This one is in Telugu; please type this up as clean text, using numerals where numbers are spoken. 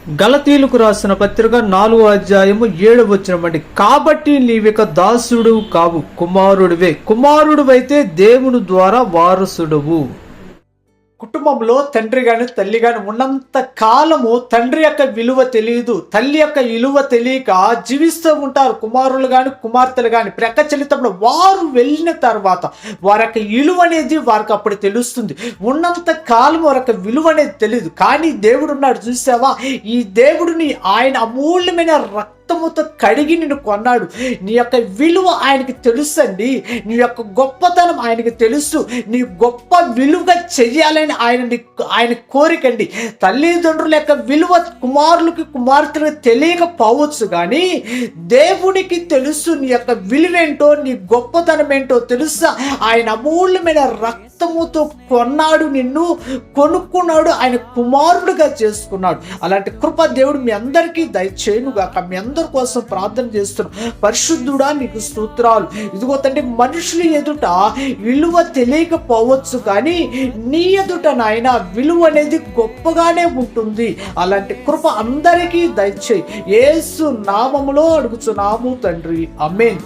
గలతీయులకు రాసిన పత్రిక 4వ అధ్యాయము 7వ వచనం. కాబట్టి నీవిక దాసుడు కావు, కుమారుడివే. కుమారుడివైతే దేవుని ద్వారా వారసుడువు. కుటుంబంలో తండ్రి గాని తల్లి గాని ఉన్నంత కాలము తండ్రి యొక్క విలువ తెలియదు, తల్లి యొక్క విలువ తెలియక జీవిస్తూ ఉంటారు. కుమారులు గాని కుమార్తెలు గాని ప్రక్కచలితంలో వారు వెళ్ళిన తర్వాత వారి యొక్క విలువ అనేది వారికి అప్పుడు తెలుస్తుంది. ఉన్నంత కాలం వారి యొక్క విలువ అనేది తెలియదు. కానీ దేవుడు ఉన్నాడు చూసావా, ఈ దేవుడిని ఆయన అమూల్యమైన రక్తముతో కడిగి నిన్ను కొన్నాడు. నీ యొక్క విలువ ఆయనకి తెలుసండి. నీ యొక్క గొప్పతనం ఆయనకి తెలుసు. నీ గొప్ప విలువగా చెయ్యాలని ఆయన కోరికండి. తల్లిదండ్రుల యొక్క విలువ కుమారులకి కుమార్తెలకు తెలియకపోవచ్చు, కానీ దేవునికి తెలుసు నీ యొక్క విలువేంటో, నీ గొప్పతనం ఏంటో తెలుసా. ఆయన అమూల్యమైన రక్తముతో కొన్నాడు, నిన్ను కొనుక్కున్నాడు, ఆయన కుమారుడుగా చేసుకున్నాడు. అలాంటి కృప దేవుడు మీ అందరికీ దయచేయునుగాక. మీ అందరి కోసం ప్రార్థన చేస్తున్నాం. పరిశుద్ధుడా నీకు స్తోత్రాలు. ఇదిగో తండ్రి, మనుషుల ఎదుట విలువ తెలియకపోవచ్చు, కానీ నీ ఎదుట నాయన విలువ అనేది గొప్పగానే ఉంటుంది. అలాంటి కృప అందరికీ దయచేయి. యేసు నామములో అడుగుచున్నాము తండ్రి, ఆమేన్.